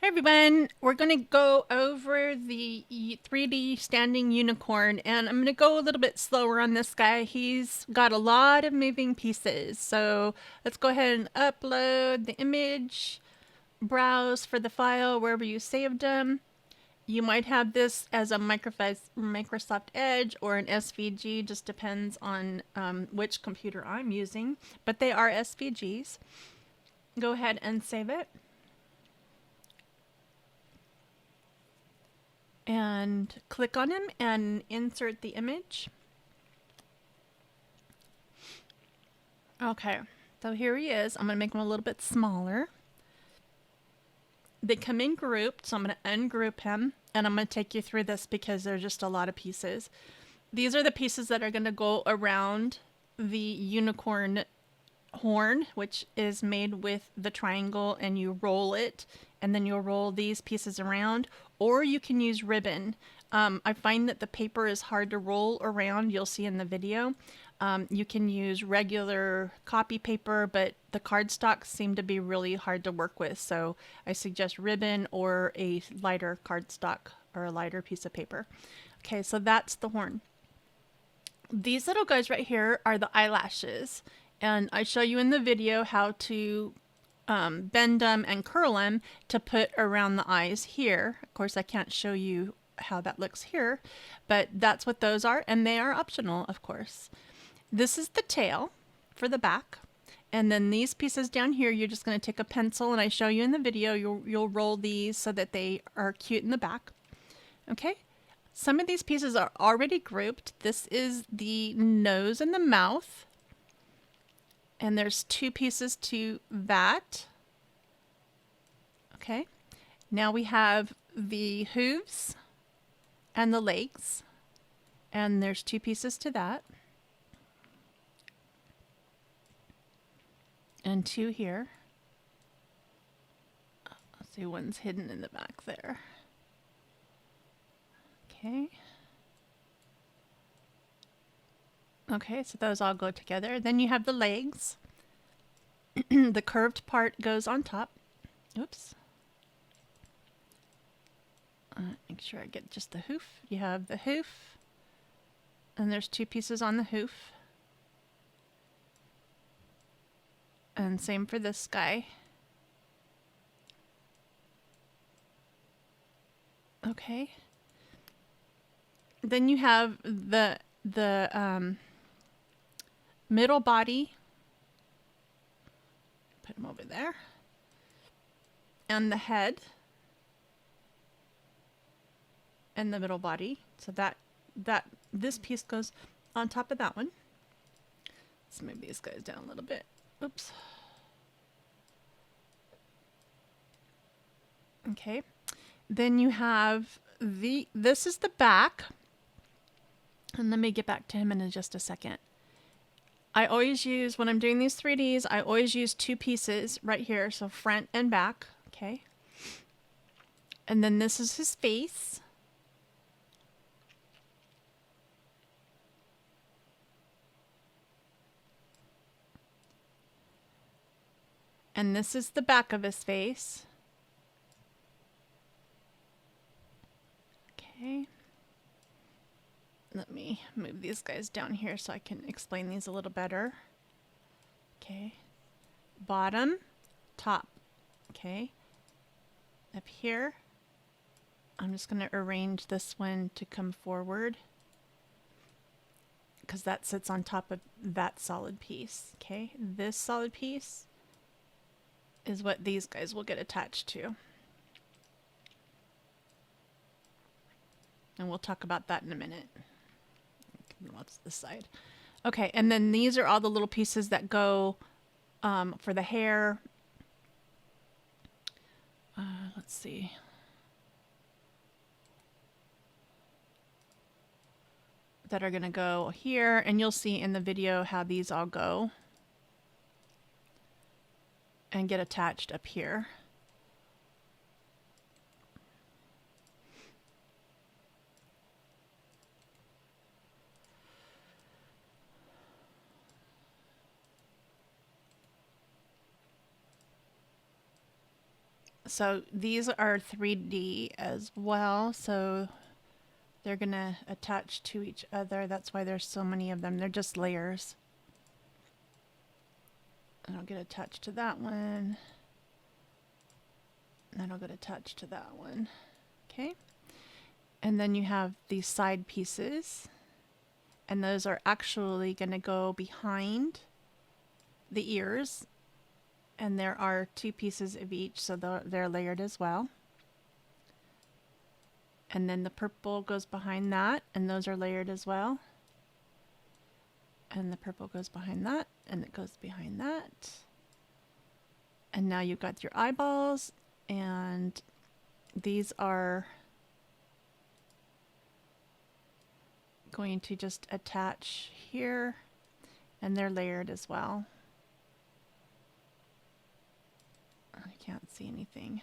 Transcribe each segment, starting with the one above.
Hey everyone, we're going to go over the 3D standing unicorn, and I'm going to go a little bit slower on this guy. He's got a lot of moving pieces. So let's go ahead and upload the image, browse for the file wherever you saved them. You might have this as a Microsoft Edge or an SVG, just depends on which computer I'm using, but they are SVGs. Go ahead and save it. And click on him and insert the image. Okay, so here he is. I'm going to make him a little bit smaller. They come in grouped, so I'm going to ungroup him, and I'm going to take you through this because there's just a lot of pieces. These are the pieces that are going to go around the unicorn horn, which is made with the triangle, and you roll it, and then you'll roll these pieces around, or you can use ribbon. I find that the paper is hard to roll around. You'll see in the video. You can use regular copy paper, but the cardstocks seem to be really hard to work with, so I suggest ribbon or a lighter cardstock or a lighter piece of paper. Okay, so that's the horn. These little guys right here are the eyelashes, and I show you in the video how to bend them and curl them to put around the eyes here. Of course, I can't show you how that looks here, but that's what those are, and they are optional, of course. This is the tail for the back, and then these pieces down here, you're just going to take a pencil, and I show you in the video, you'll roll these so that they are cute in the back. Okay, some of these pieces are already grouped. This is the nose and the mouth. And there's two pieces to that. Okay. Now we have the hooves and the legs. And there's two pieces to that. And two here. Let's see, one's hidden in the back there. Okay. Okay, so those all go together. Then you have the legs. The curved part goes on top. Oops. Make sure I get just the hoof. You have the hoof. And there's two pieces on the hoof. And same for this guy. Okay. Then you have the middle body. Put him over there. And the head. And the middle body. So this piece goes on top of that one. Let's move these guys down a little bit. Oops. Okay. Then you have this is the back. And let me get back to him in just a second. I always use, when I'm doing these 3Ds, I always use two pieces right here. So front and back. Okay. And then this is his face. And this is the back of his face. Okay. Let me move these guys down here so I can explain these a little better. Okay. Bottom, top. Okay. Up here, I'm just going to arrange this one to come forward because that sits on top of that solid piece. Okay. This solid piece is what these guys will get attached to. And we'll talk about that in a minute. What's this side? Okay, and then these are all the little pieces that go for the hair. Let's see. That are going to go here, and you'll see in the video how these all go and get attached up here. So these are 3D as well, so they're gonna attach to each other. That's why there's so many of them. They're just layers. And I'll get attached to that one. And then I'll get attached to that one. Okay. And then you have these side pieces. And those are actually going to go behind the ears. And there are 2 pieces of each, so they're layered as well. And then the purple goes behind that, and those are layered as well. And the purple goes behind that, and it goes behind that. And now you've got your eyeballs, and these are going to just attach here, and they're layered as well. I can't see anything.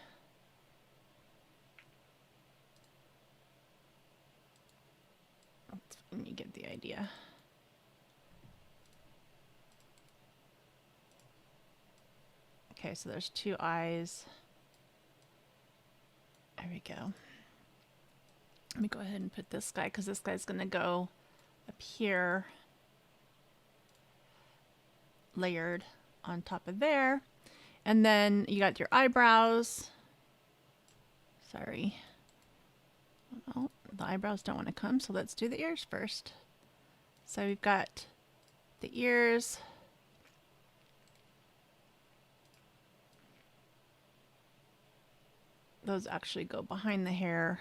You get the idea. Okay, so there's 2 eyes. There we go. Let me go ahead and put this guy, because this guy's going to go up here, layered on top of there. And then you got your eyebrows. Sorry. Well, the eyebrows don't want to come, so let's do the ears first. So we've got the ears. Those actually go behind the hair.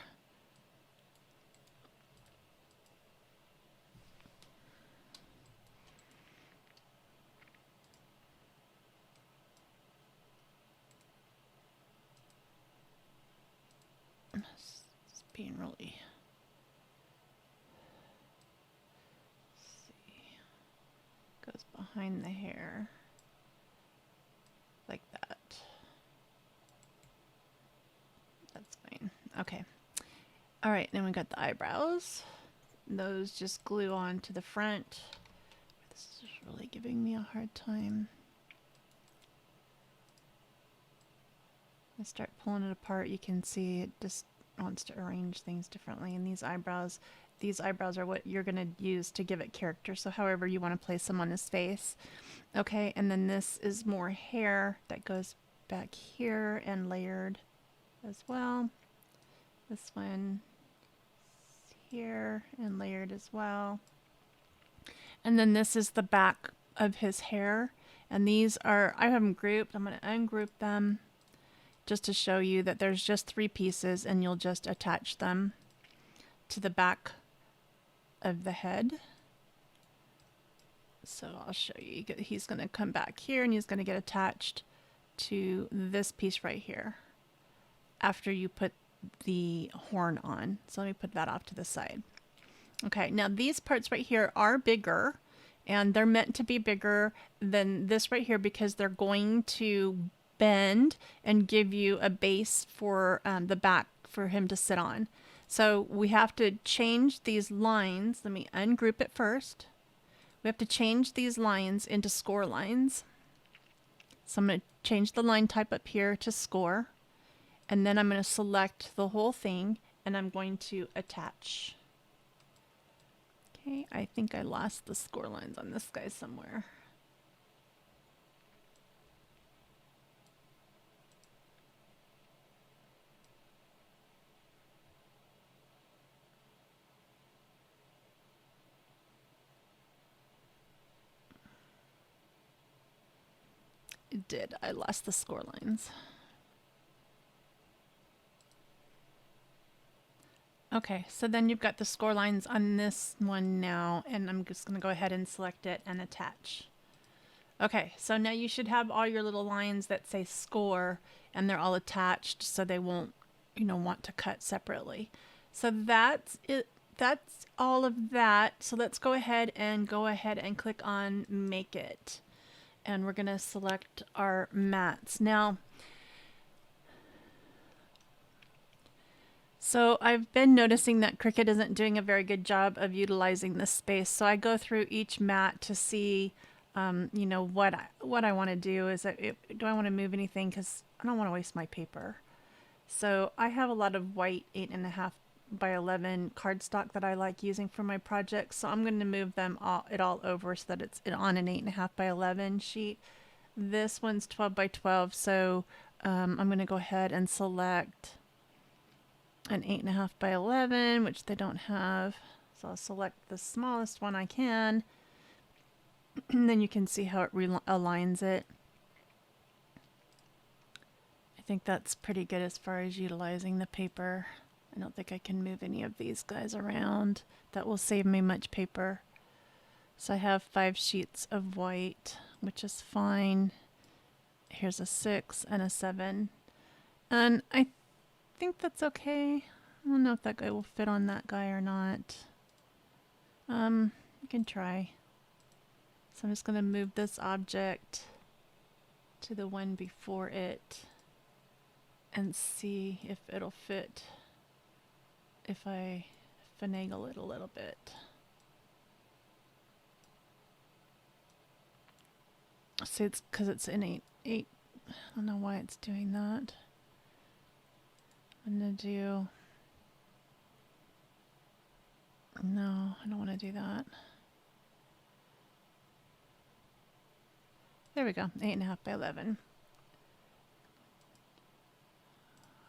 It's being really... Goes behind the hair like that. That's fine. Okay. All right, then we got the eyebrows. Those just glue on to the front. This is really giving me a hard time. I start pulling it apart, you can see it just wants to arrange things differently. And these eyebrows are what you're going to use to give it character. So however you want to place them on his face. Okay, and then this is more hair that goes back here and layered as well. This one is here and layered as well. And then this is the back of his hair. And these are, I have them grouped. I'm going to ungroup them just to show you that there's just 3 pieces, and you'll just attach them to the back of the head. So I'll show you. He's going to come back here, and he's going to get attached to this piece right here after you put the horn on. So let me put that off to the side. Okay, now these parts right here are bigger, and they're meant to be bigger than this right here because they're going to bend and give you a base for the back for him to sit on. So we have to change these lines. Let me ungroup it first. We have to change these lines into score lines. So I'm going to change the line type up here to score. And then I'm going to select the whole thing, and I'm going to attach. Okay, I think I lost the score lines on this guy somewhere. It did. I lost the score lines. Okay, so then you've got the score lines on this one now, and I'm just going to go ahead and select it and attach. Okay, so now you should have all your little lines that say score, and they're all attached so they won't, want to cut separately. So that's it. That's all of that. So let's go ahead and click on Make It. And we're going to select our mats. Now, so I've been noticing that Cricut isn't doing a very good job of utilizing this space. So I go through each mat to see, what I want to do. Do I want to move anything? Because I don't want to waste my paper. So I have a lot of white 8.5 by 11 cardstock that I like using for my projects. So I'm going to move it all over so that it's on an 8.5 by 11 sheet. This one's 12 by 12. So I'm going to go ahead and select an 8.5 by 11, which they don't have. So I'll select the smallest one I can. And then you can see how it aligns it. I think that's pretty good as far as utilizing the paper. I don't think I can move any of these guys around. That will save me much paper. So I have 5 sheets of white, which is fine. Here's a 6 and a 7. And I think that's okay. I don't know if that guy will fit on that guy or not. You can try. So I'm just going to move this object to the one before it and see if it'll fit if I finagle it a little bit. See, it's because it's in 8. I don't know why it's doing that. I'm going to do... No, I don't want to do that. There we go, 8.5 by 11.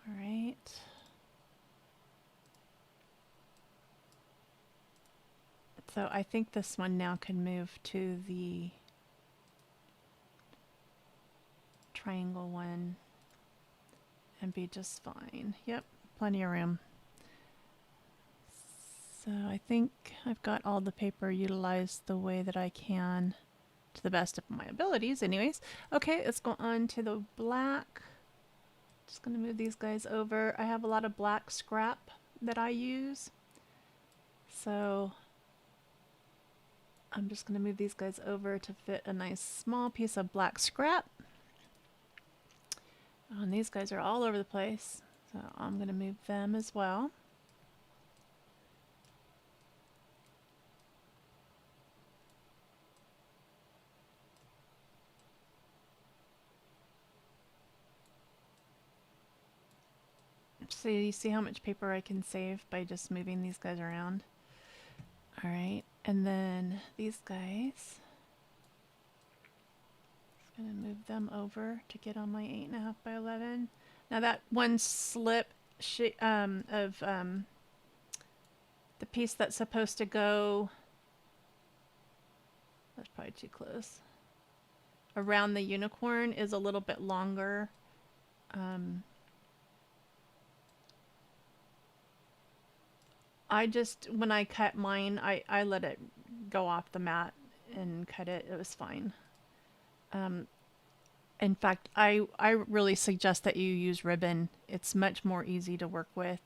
All right. So I think this one now can move to the triangle one and be just fine. Yep, plenty of room. So I think I've got all the paper utilized the way that I can, to the best of my abilities anyways. Okay, let's go on to the black. Just going to move these guys over. I have a lot of black scrap that I use. So I'm just going to move these guys over to fit a nice small piece of black scrap. And these guys are all over the place. So I'm going to move them as well. So you see how much paper I can save by just moving these guys around. All right, and then these guys, just gonna move them over to get on my 8.5 by 11. Now that one slip of the piece that's supposed to go, that's probably too close, around the unicorn is a little bit longer. I just, when I cut mine, I let it go off the mat and cut it. It was fine. In fact, I really suggest that you use ribbon. It's much more easy to work with.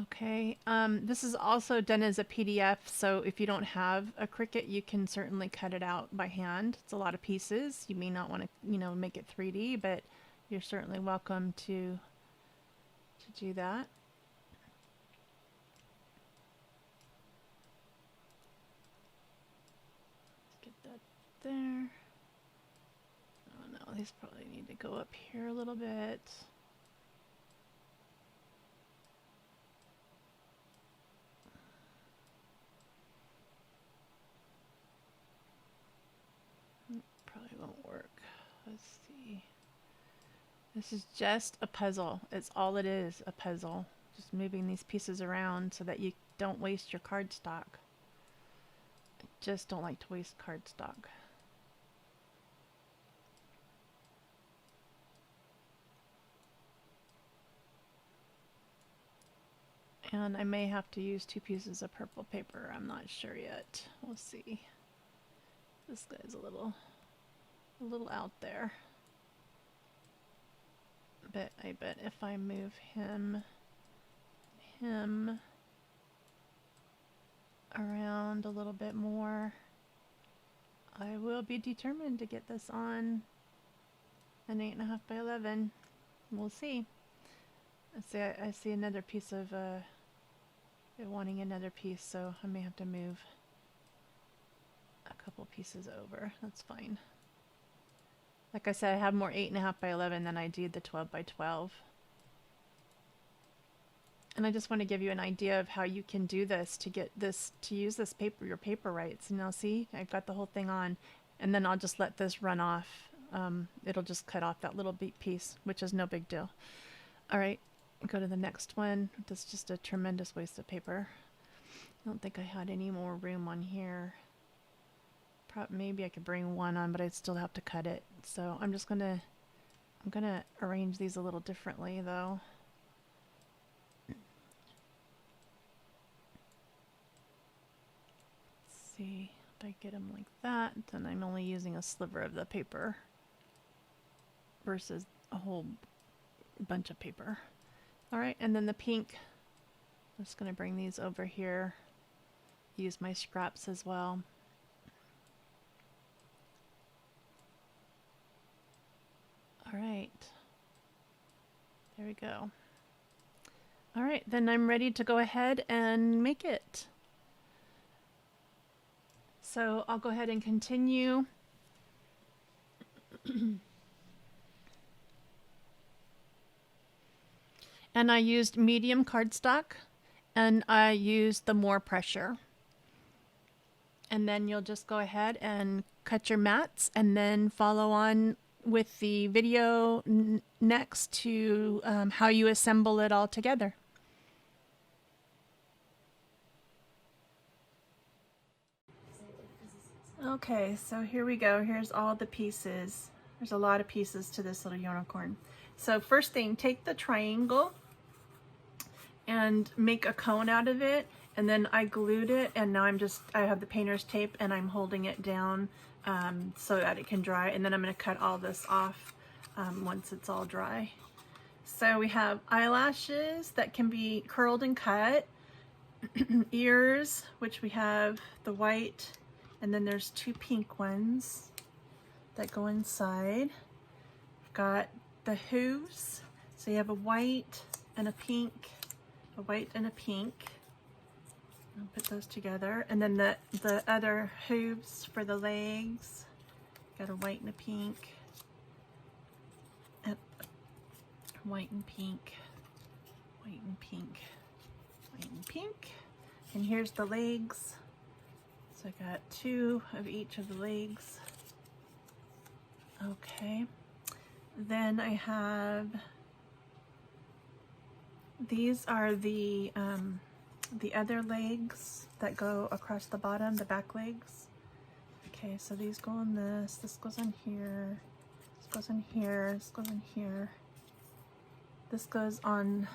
Okay, this is also done as a PDF, so if you don't have a Cricut, you can certainly cut it out by hand. It's a lot of pieces. You may not want to, make it 3D, but you're certainly welcome to do that. Let's get that there. Oh no, these probably need to go up here a little bit. Probably won't work. Let's see. This is just a puzzle. It's all it is, a puzzle. Just moving these pieces around so that you don't waste your cardstock. I just don't like to waste cardstock. And I may have to use 2 pieces of purple paper. I'm not sure yet. We'll see. This guy's a little out there. But I bet if I move him around a little bit more, I will be determined to get this on an 8.5 by 11. We'll see. I see another piece of wanting another piece, so I may have to move a couple pieces over. That's fine. Like I said, I have more 8.5 by 11 than I do the 12 by 12. And I just want to give you an idea of how you can do this to get this, to use this paper, your paper right. So now see, I've got the whole thing on, and then I'll just let this run off. It'll just cut off that little piece, which is no big deal. All right, go to the next one. This is just a tremendous waste of paper. I don't think I had any more room on here. Maybe I could bring one on, but I'd still have to cut it. So I'm just gonna, arrange these a little differently though. See if I get them like that, then I'm only using a sliver of the paper versus a whole bunch of paper. All right, and then the pink, I'm just going to bring these over here, use my scraps as well. All right, there we go. All right, then I'm ready to go ahead and make it. So I'll go ahead and continue. And I used medium cardstock, and I used the more pressure. And then you'll just go ahead and cut your mats and then follow on with the video next to how you assemble it all together. Okay, so here we go. Here's all the pieces. There's a lot of pieces to this little unicorn. So first thing, take the triangle and make a cone out of it. And then I glued it, and now I have the painter's tape and I'm holding it down so that it can dry. And then I'm gonna cut all this off once it's all dry. So we have eyelashes that can be curled and cut, ears, which we have the white, and then there's two pink ones that go inside. Got the hooves, so you have a white and a pink, a white and a pink. I'll put those together. And then the other hooves for the legs, got a white and a pink, and white and pink, white and pink, white and pink. And here's the legs. So I got two of each of the legs. Okay. Then I have, these are the other legs that go across the bottom, the back legs. Okay, so these go on this goes on here, this goes on here, this goes on here. This goes on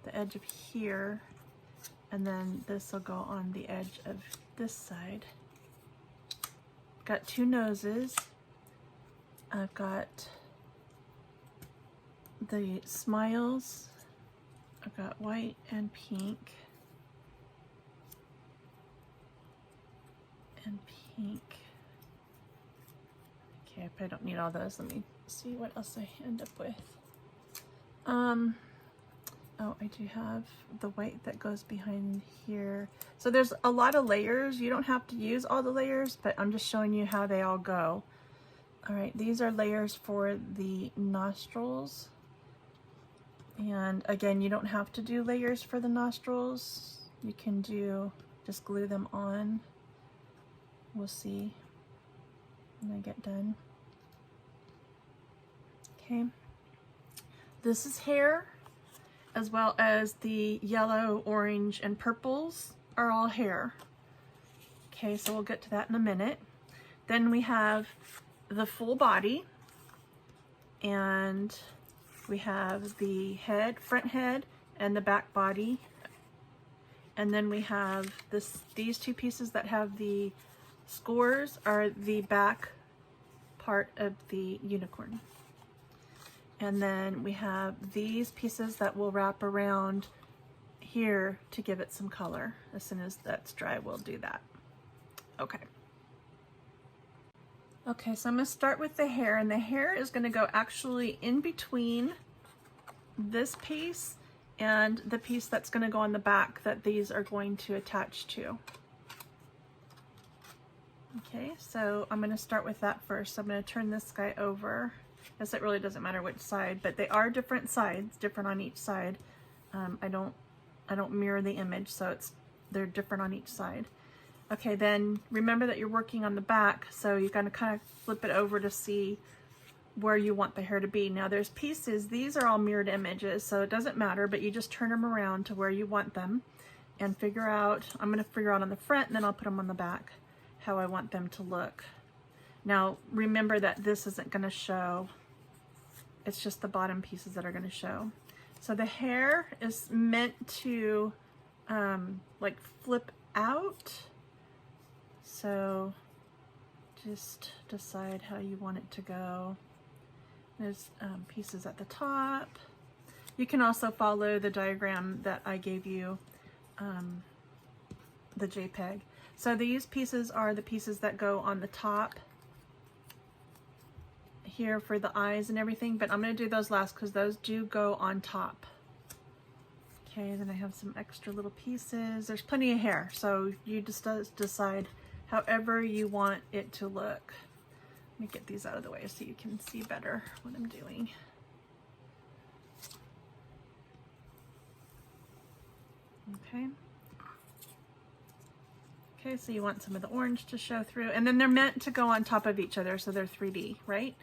the edge of here, and then this will go on the edge of this side. Got two noses. I've got the smiles. I've got white and pink and pink. Okay, I probably don't need all those. Let me see what else I end up with. Oh, I do have the white that goes behind here. So there's a lot of layers. You don't have to use all the layers, but I'm just showing you how they all go. All right, these are layers for the nostrils. And again, you don't have to do layers for the nostrils. You can just glue them on. We'll see when I get done. Okay. This is hair, as well as the yellow, orange, and purples are all hair. Okay, so we'll get to that in a minute. Then we have the full body, and we have the head, front head, and the back body. And then we have these two pieces that have the scores are the back part of the unicorn. And then we have these pieces that will wrap around here to give it some color. As soon as that's dry, we'll do that. Okay. Okay, so I'm going to start with the hair, and the hair is going to go actually in between this piece and the piece that's going to go on the back that these are going to attach to. Okay, so I'm going to start with that first. So I'm going to turn this guy over. I guess it really doesn't matter which side, but they are different sides, different on each side. I don't mirror the image, so they're different on each side. Okay, then remember that you're working on the back, so you're going to kind of flip it over to see where you want the hair to be. Now there's pieces, these are all mirrored images, so it doesn't matter, but you just turn them around to where you want them and figure out, I'm going to figure out on the front and then I'll put them on the back, how I want them to look. Now remember that this isn't going to show, it's just the bottom pieces that are going to show. So the hair is meant to like flip out, so just decide how you want it to go. There's pieces at the top. You can also follow the diagram that I gave you, the JPEG. So these pieces are the pieces that go on the top here for the eyes and everything, but I'm going to do those last because those do go on top. Okay, then I have some extra little pieces. There's plenty of hair, so you just decide however you want it to look. Let me get these out of the way so you can see better what I'm doing. Okay. Okay, so you want some of the orange to show through, and then they're meant to go on top of each other, so they're 3D, right?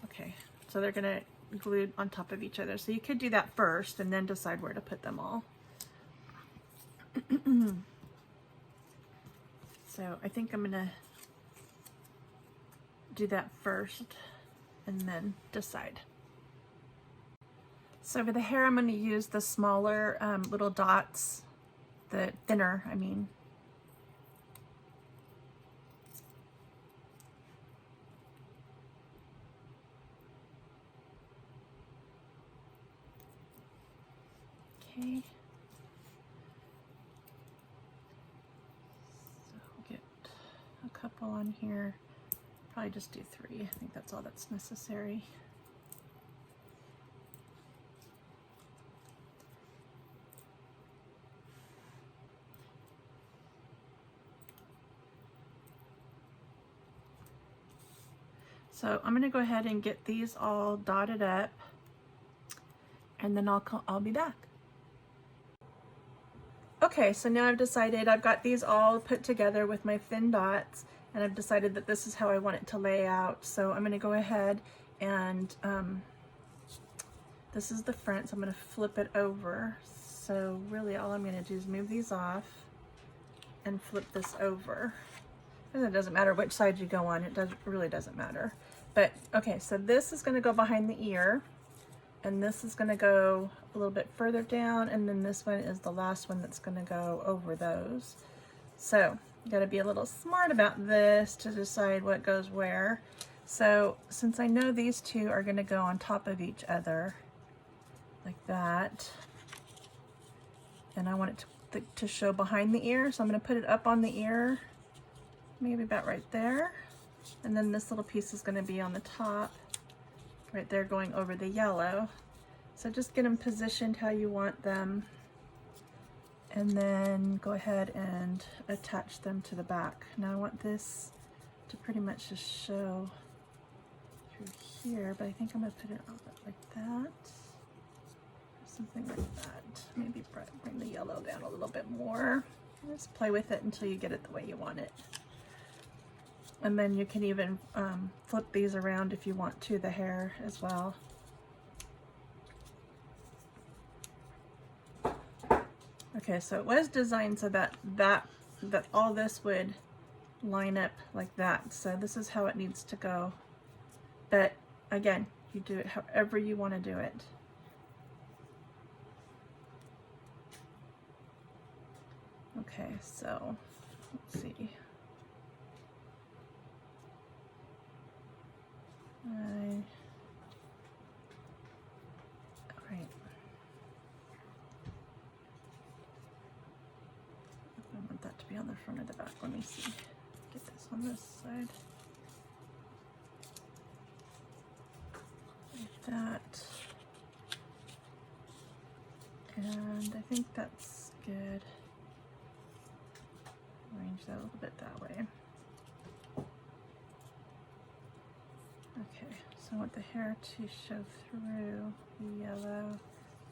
Okay, so they're gonna glue on top of each other. So you could do that first and then decide where to put them all. So I think I'm gonna do that first and then decide. So for the hair, I'm gonna use the smaller little dots, the thinner, I mean. Okay. So I'll get a couple on here. Probably just do 3. I think that's all that's necessary. So I'm going to go ahead and get these all dotted up, and then I'll be back. Okay, so now I've decided I've got these all put together with my thin dots, and I've decided that this is how I want it to lay out. So I'm going to go ahead and this is the front, so I'm going to flip it over. So really all I'm going to do is move these off and flip this over. And it doesn't matter which side you go on, it really doesn't matter. But okay, so this is going to go behind the ear, and this is going to go a little bit further down, and then this one is the last one that's going to go over those. So you got to be a little smart about this to decide what goes where. So since I know these two are going to go on top of each other like that, and I want it to show behind the ear, so I'm going to put it up on the ear, maybe about right there, and then this little piece is going to be on the top right there going over the yellow. So just get them positioned how you want them, and then go ahead and attach them to the back. Now I want this to pretty much just show through here, but I think I'm going to put it like that, something like that. Maybe bring the yellow down a little bit more. Just play with it until you get it the way you want it. And then you can even flip these around if you want to, the hair as well. Okay, so it was designed so that all this would line up like that. So this is how it needs to go. But again, you do it however you want to do it. Okay, so let's see. All right. I want that to be on the front or the back. Let me see. Get this on this side. Like that. And I think that's good. Arrange that a little bit that way. Okay, so I want the hair to show through the yellow.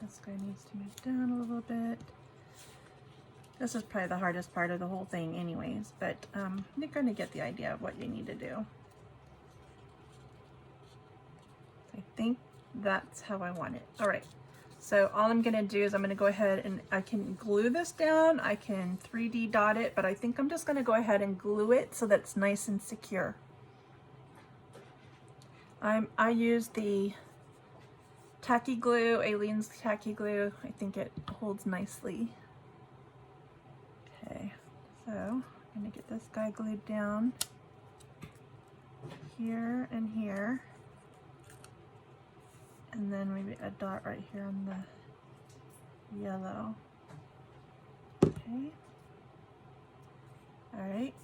This guy needs to move down a little bit. This is probably the hardest part of the whole thing anyways, but you're going to get the idea of what you need to do. I think that's how I want it. All right, so all I'm going to do is I'm going to go ahead and I can glue this down. I can 3D dot it, but I think I'm just going to go ahead and glue it so that's nice and secure. I use the tacky glue, Aleene's tacky glue. I think it holds nicely. Okay, so I'm gonna get this guy glued down here and here, and then maybe a dot right here on the yellow. Okay, all right,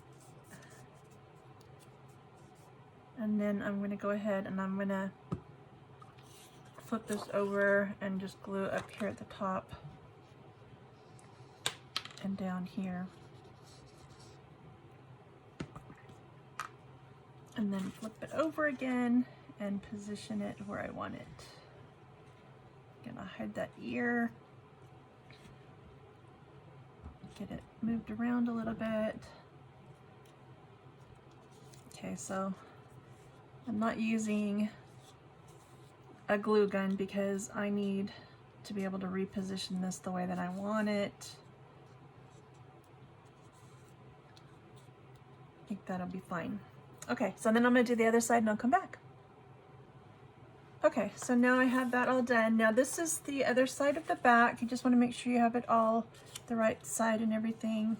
and then I'm gonna go ahead and I'm gonna flip this over and just glue up here at the top and down here, and then flip it over again and position it where I want it. Gonna hide that ear, get it moved around a little bit. Okay, so I'm not using a glue gun because I need to be able to reposition this the way that I want it. I think that'll be fine. Okay, so then I'm gonna do the other side and I'll come back. Okay, so now I have that all done. Now this is the other side of the back. You just wanna make sure you have it all the right side and everything.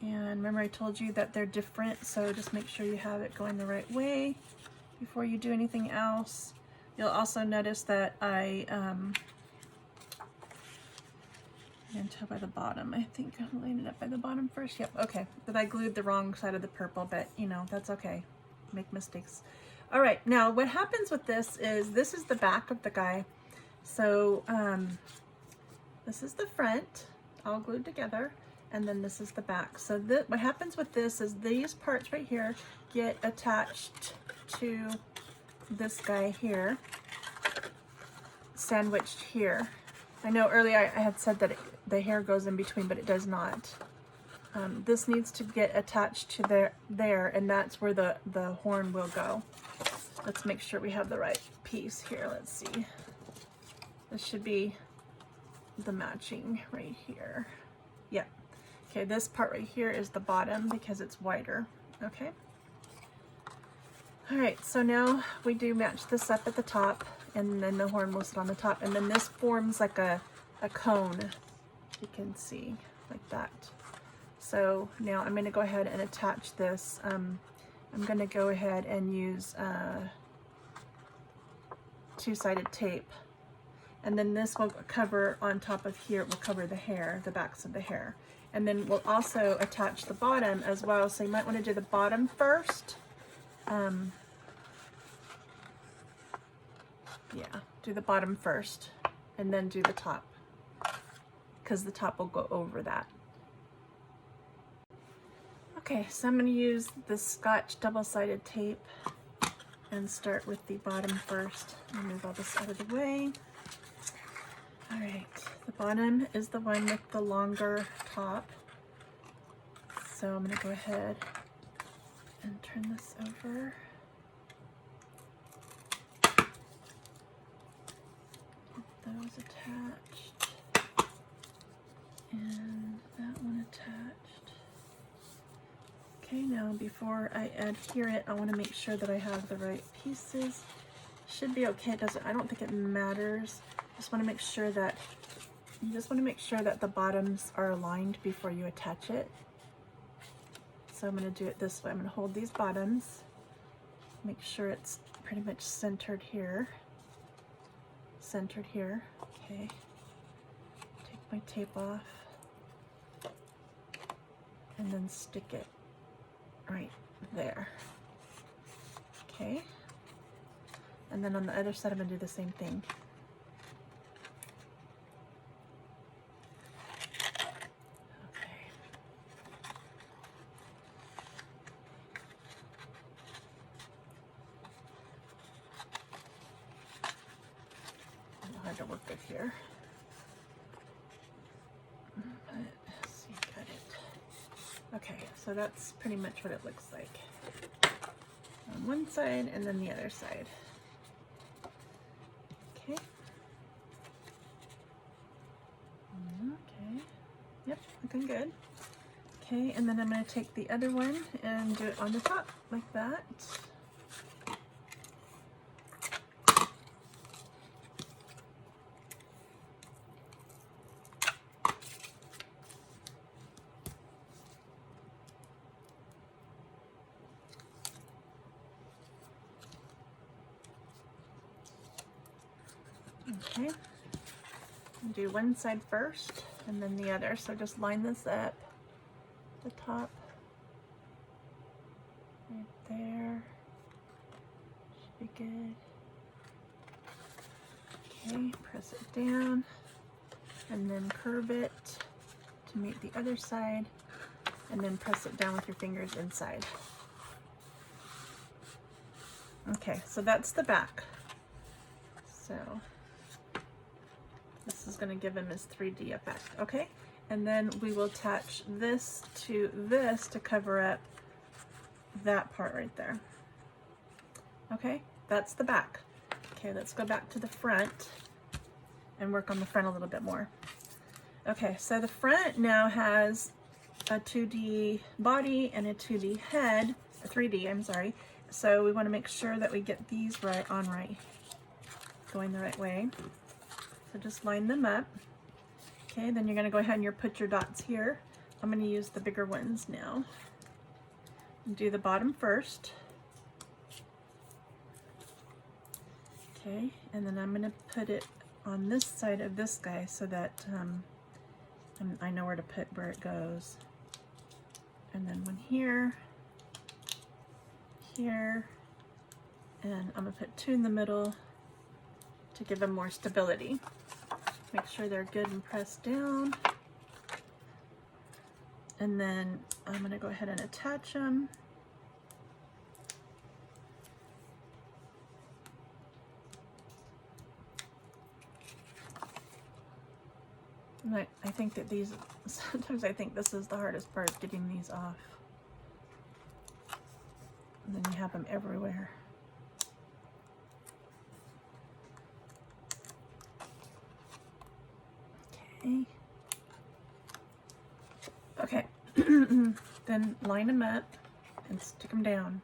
And remember I told you that they're different, so just make sure you have it going the right way before you do anything else. You'll also notice that I can tell by the bottom. I think I lined it up by the bottom first. Yep, okay. That I glued the wrong side of the purple, but you know, that's okay. Make mistakes. All right, now what happens with this is the back of the guy. So this is the front, all glued together, and then this is the back. So what happens with this is these parts right here get attached to this guy here, sandwiched here. I know earlier I had said that the hair goes in between, but it does not. This needs to get attached to there, and that's where the horn will go. Let's make sure we have the right piece here. Let's see. This should be the matching right here. Yep. Okay, this part right here is the bottom because it's wider. Okay. All right, so now we do match this up at the top, and then the horn will sit on the top, and then this forms like a cone, you can see, like that. So now I'm gonna go ahead and attach this. I'm gonna go ahead and use two-sided tape, and then this will cover on top of here, it will cover the hair, the backs of the hair. And then we'll also attach the bottom as well, so you might wanna do the bottom first. Yeah, do the bottom first and then do the top, because the top will go over that. Okay, so I'm going to use the Scotch double-sided tape and start with the bottom first. I'll move all this out of the way. All right, the bottom is the one with the longer top. So I'm going to go ahead and turn this over. Those attached, and that one attached. Okay, now before I adhere it, I want to make sure that I have the right pieces. Should be okay. It doesn't. I don't think it matters. Just want to make sure that the bottoms are aligned before you attach it. So I'm going to do it this way. I'm going to hold these bottoms, make sure it's pretty much centered here. Centered here. Okay, take my tape off and then stick it right there. Okay, and then on the other side I'm gonna do the same thing. work with here. But, let's see, got it. Okay, so that's pretty much what it looks like on one side and then the other side. Okay. Okay. Yep, looking good. Okay, and then I'm going to take the other one and do it on the top like that. Okay, do one side first and then the other. So just line this up, the top, right there, should be good. Okay, press it down and then curve it to meet the other side and then press it down with your fingers inside. Okay, so that's the back. So this is going to give him his 3D effect, okay? And then we will attach this to cover up that part right there. Okay, that's the back. Okay, let's go back to the front and work on the front a little bit more. Okay, so the front now has a 2D body and a 2D head, a 3D, I'm sorry. So we want to make sure that we get these right, going the right way. So just line them up. Okay, then you're going to go ahead and put your dots here. I'm going to use the bigger ones now. Do the bottom first. Okay, and then I'm going to put it on this side of this guy so that I know where it goes. And then one here, here, and I'm going to put two in the middle to give them more stability. Make sure they're good and pressed down. And then I'm going to go ahead and attach them. And I think that sometimes I think this is the hardest part, getting these off. And then you have them everywhere. Okay, then line them up and stick them down.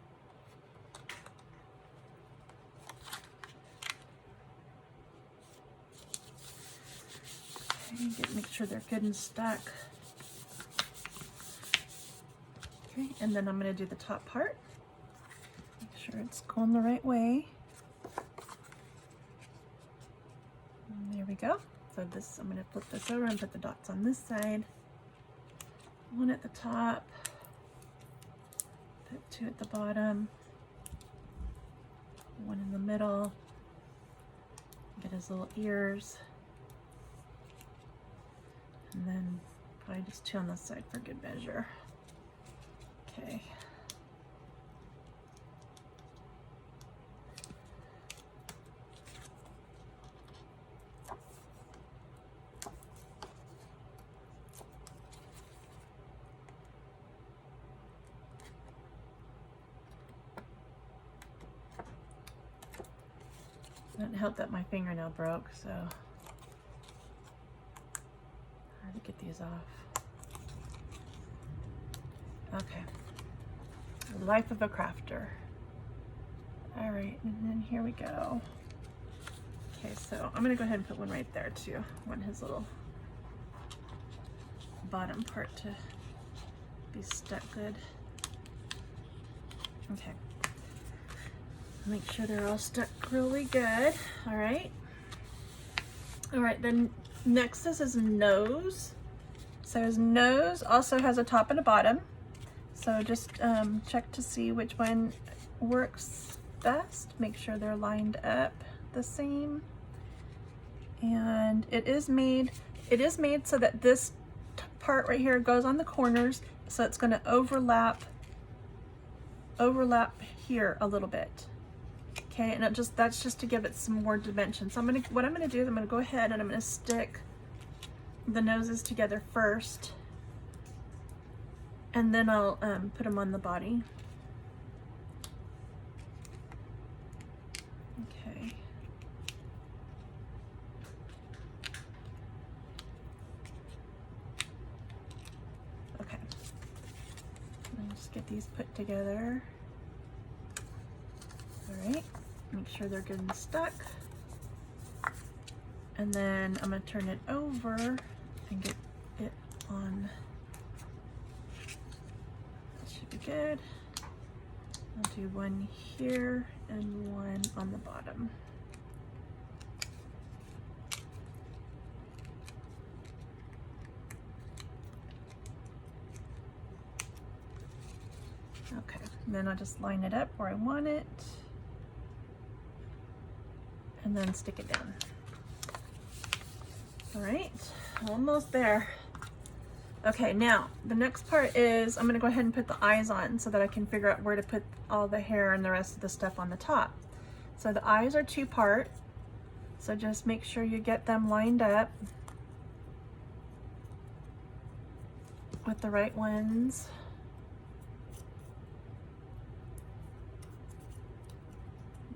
Okay, make sure they're good and stuck. Okay, and then I'm going to do the top part. Make sure it's going the right way. And there we go. So this, I'm going to flip this over and put the dots on this side. One at the top, put two at the bottom, one in the middle, get his little ears, and then probably just two on this side for good measure. Okay. It helped that my fingernail broke, so hard to get these off. Okay, the life of a crafter. All right, and then here we go. Okay, so I'm gonna go ahead and put one right there too. I want his little bottom part to be stuck good. Okay. Make sure they're all stuck really good. All right. All right, then next is his nose. So his nose also has a top and a bottom. So just check to see which one works best. Make sure they're lined up the same. And it is made so that this part right here goes on the corners. So it's gonna overlap here a little bit. Okay, and that's just to give it some more dimension. So what I'm gonna do is I'm gonna go ahead and I'm gonna stick the noses together first, and then I'll put them on the body. Okay. Okay. And just get these put together. All right. Make sure they're good and stuck. And then I'm going to turn it over and get it on. That should be good. I'll do one here and one on the bottom. Okay, and then I'll just line it up where I want it and then stick it down. All right, almost there. Okay, now the next part is I'm gonna go ahead and put the eyes on so that I can figure out where to put all the hair and the rest of the stuff on the top. So the eyes are 2-part, so just make sure you get them lined up with the right ones.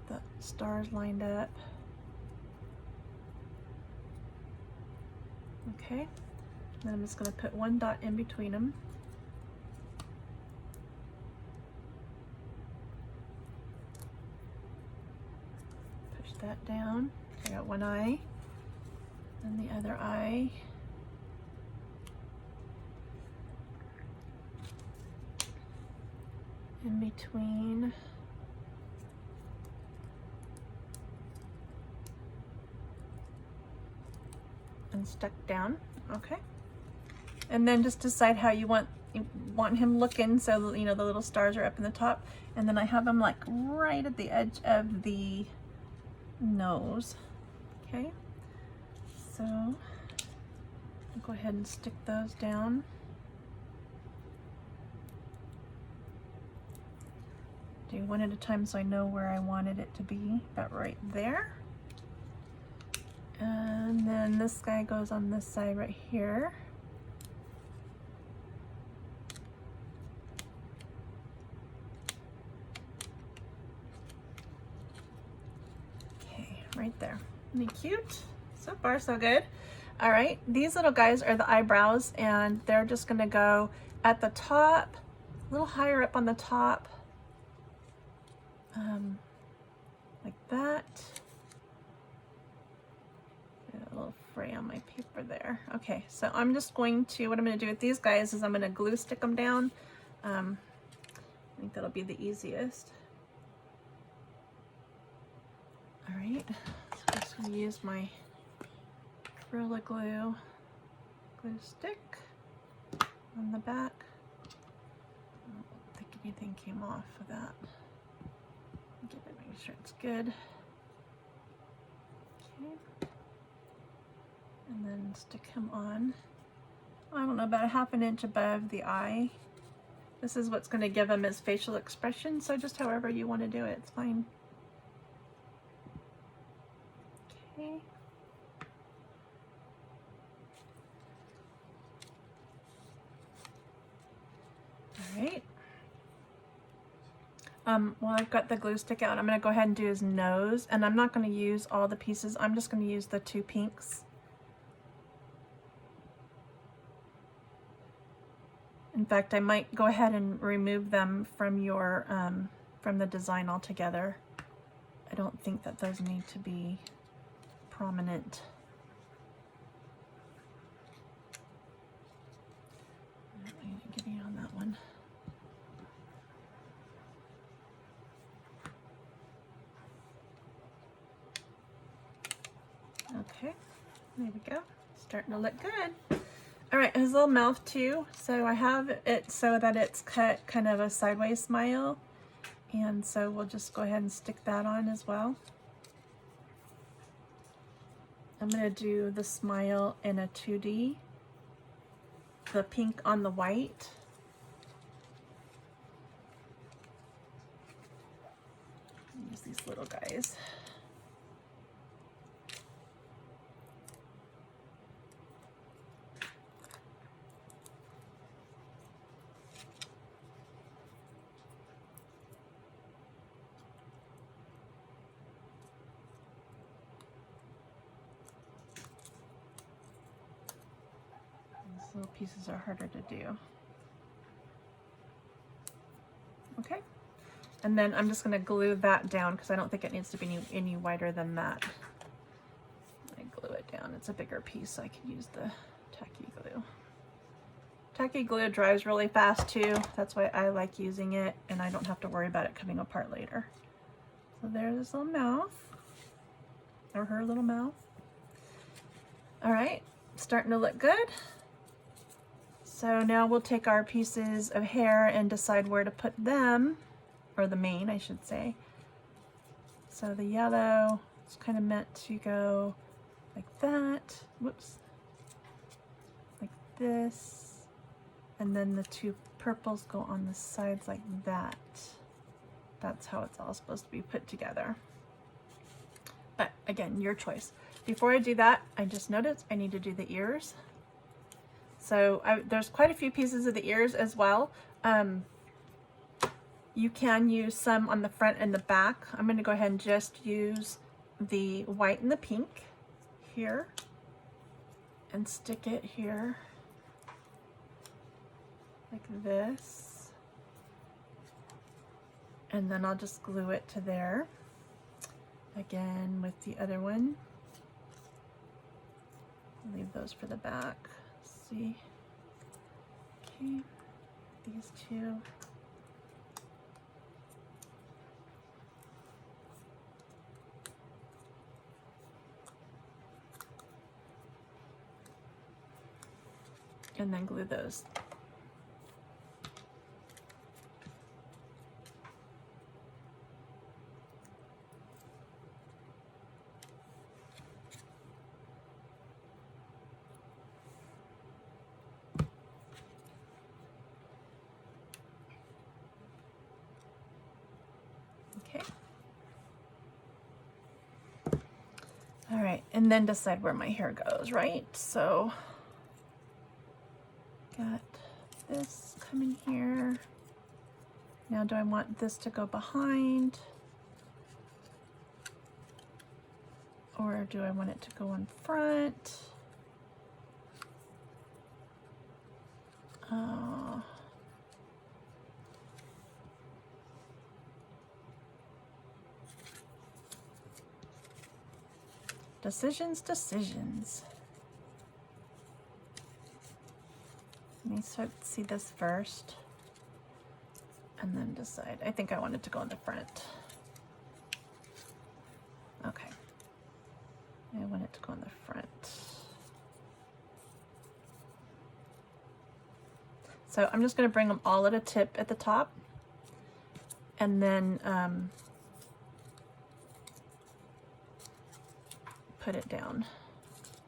The stars lined up. Okay. Then I'm just going to put one dot in between them. Push that down. I got one eye. And the other eye. In between. And stuck down. Okay. And then just decide how you want him looking, so you know the little stars are up in the top, and then I have them like right at the edge of the nose. Okay, so I'll go ahead and stick those down. Do one at a time so I know where I wanted it to be, about right there. And then this guy goes on this side right here. Right there. Isn't he cute? So far so good. All right, these little guys are the eyebrows, and they're just going to go at the top, a little higher up on the top, like that. Got a little fray on my paper there. Okay, so I'm just going to, what I'm going to do with these guys is I'm going to glue stick them down. I think that'll be the easiest. All right, so I'm just going to use my Gorilla Glue stick on the back. I don't think anything came off of that. Get it, make sure it's good. Okay. And then stick him on, I don't know, about a ½ inch above the eye. This is what's going to give him his facial expression, so just however you want to do it, it's fine. Okay. All right. Well, I've got the glue stick out. I'm going to go ahead and do his nose, and I'm not going to use all the pieces. I'm just going to use the 2 pinks. In fact, I might go ahead and remove them from your from the design altogether. I don't think that those need to be prominent. Get you on that one. Okay, there we go. Starting to look good. All right, his little mouth too. So I have it so that it's cut kind of a sideways smile. And so we'll just go ahead and stick that on as well. I'm going to do the smile in a 2D, the pink on the white. Use these little guys. pieces are harder to do. Okay, and then I'm just going to glue that down because I don't think it needs to be any wider than that. I glue it down. It's a bigger piece, so I can use the tacky glue. Tacky glue dries really fast too. That's why I like using it, and I don't have to worry about it coming apart later. So there's this little mouth, or her little mouth. All right, starting to look good. So now we'll take our pieces of hair and decide where to put them, or the mane, I should say. So the yellow is kind of meant to go like that. Whoops. Like this. And then the two purples go on the sides like that. That's how it's all supposed to be put together. But again, your choice. Before I do that, I just noticed I need to do the ears. So there's quite a few pieces of the ears as well. You can use some on the front and the back. I'm going to go ahead and just use the white and the pink here and stick it here like this. And then I'll just glue it to there. Again with the other one. Leave those for the back. See? Okay, these two. And then glue those. Okay. All right, and then decide where my hair goes, right? So got this coming here. Now do I want this to go behind? Or do I want it to go in front? Decisions. Let me see this first and then decide. I think I want it to go in the front. Okay. I want it to go in the front. So I'm just going to bring them all at a tip at the top and then put it down.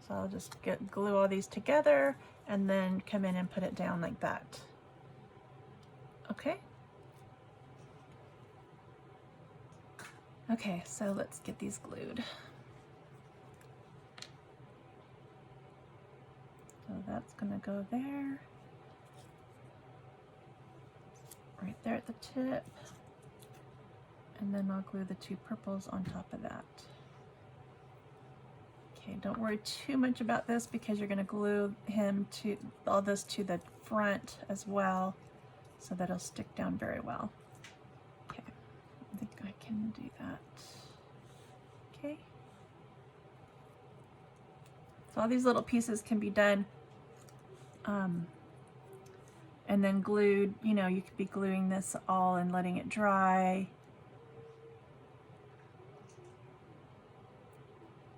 So I'll just glue all these together and then come in and put it down like that. Okay. Okay, so let's get these glued. So that's gonna go there. Right there at the tip. And then I'll glue the two purples on top of that. Okay, don't worry too much about this because you're gonna glue all this to the front as well so that it'll stick down very well. Okay, I think I can do that. Okay. So all these little pieces can be done and then glued. You know, you could be gluing this all and letting it dry.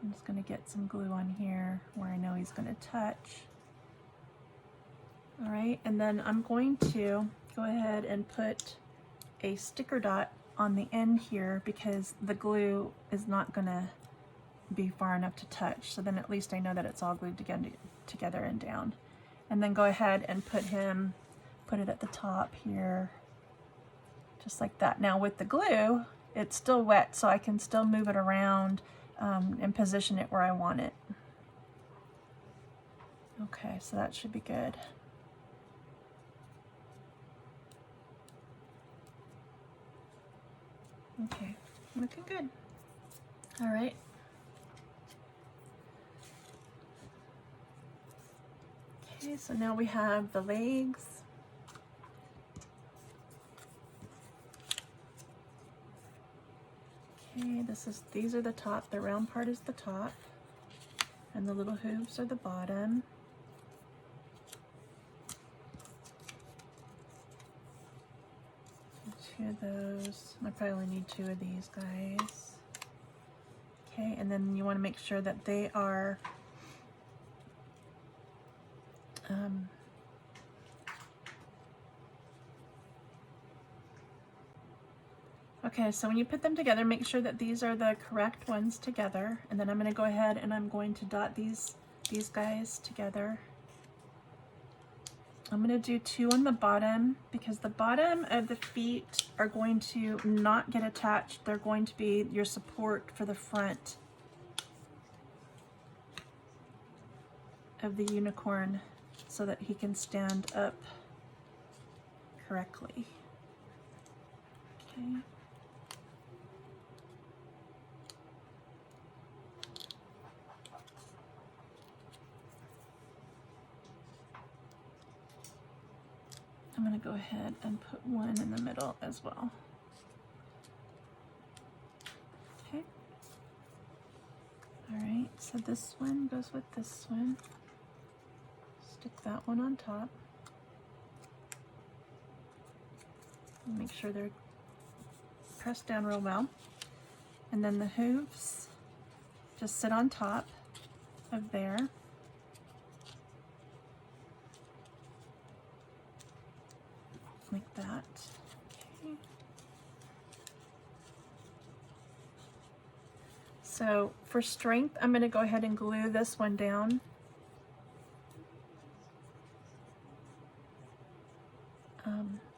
I'm just going to get some glue on here where I know he's going to touch. All right, and then I'm going to go ahead and put a sticker dot on the end here because the glue is not going to be far enough to touch. So then at least I know that it's all glued together and down. And then go ahead and put it at the top here, just like that. Now with the glue, it's still wet, so I can still move it around and position it where I want it. Okay, so that should be good. Okay, looking good. All right. Okay, so now we have the legs. Okay, these are the top, the round part is the top, and the little hooves are the bottom. Two of those. I probably only need two of these guys. Okay, and then you want to make sure that they are okay, so when you put them together, make sure that these are the correct ones together, and then I'm going to go ahead and I'm going to dot these guys together. I'm going to do two on the bottom because the bottom of the feet are going to not get attached. They're going to be your support for the front of the unicorn so that he can stand up correctly. Okay. I'm going to go ahead and put one in the middle as well. Okay. All right, so this one goes with this one. Stick that one on top. Make sure they're pressed down real well. And then the hooves just sit on top of there. Like that. Okay. So for strength, I'm going to go ahead and glue this one down.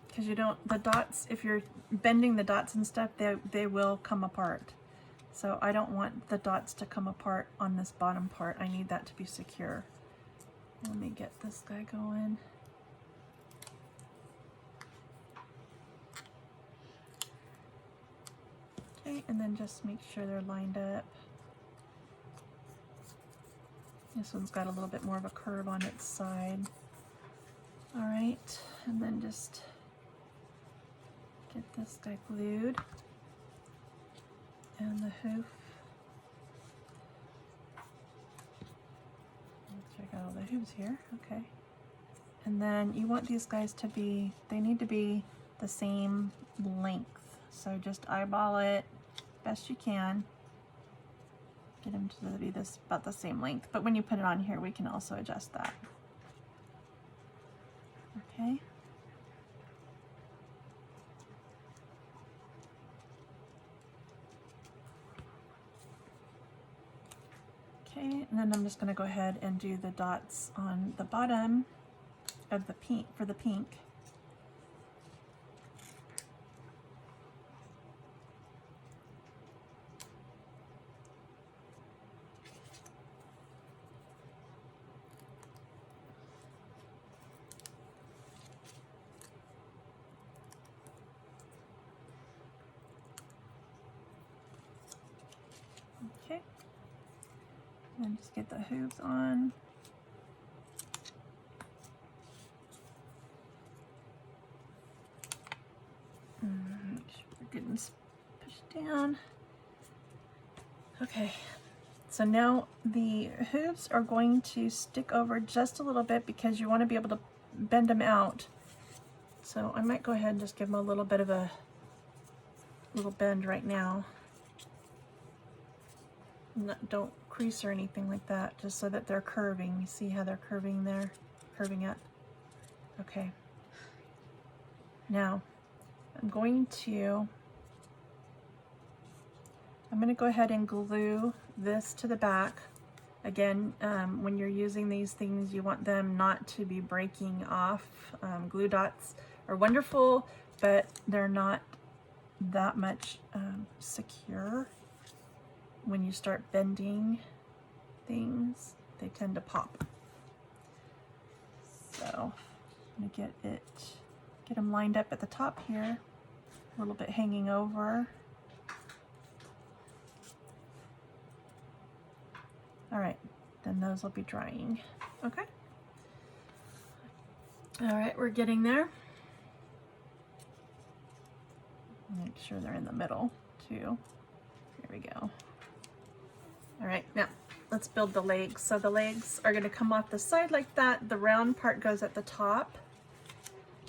Because you don't, the dots, if you're bending the dots and stuff, they will come apart. So I don't want the dots to come apart on this bottom part. I need that to be secure. Let me get this guy going. Okay, and then just make sure they're lined up. This one's got a little bit more of a curve on its side. All right, and then just get this guy glued. And the hoof. Check out all the hooves here, okay. And then you want these guys to be, they need to be the same length. So just eyeball it best you can. Get them to be this about the same length. But when you put it on here, we can also adjust that. Okay. Okay, and then I'm just going to go ahead and do the dots on the bottom of the pink for the pink. Okay. And just get the hooves on. Make sure we're getting this pushed down. Okay, so now the hooves are going to stick over just a little bit because you want to be able to bend them out. So I might go ahead and just give them a little bit of a little bend right now. Don't crease or anything like that, just so that they're curving. You see how they're curving there? Curving up. Okay. Now, I'm going to go ahead and glue this to the back. Again, when you're using these things, you want them not to be breaking off. Glue dots are wonderful, but they're not that much secure. When you start bending things, they tend to pop. So I'm gonna get them lined up at the top here, a little bit hanging over. All right, then those will be drying. Okay. All right, we're getting there. Make sure they're in the middle too. There we go. All right, now let's build the legs. So the legs are going to come off the side like that. The round part goes at the top,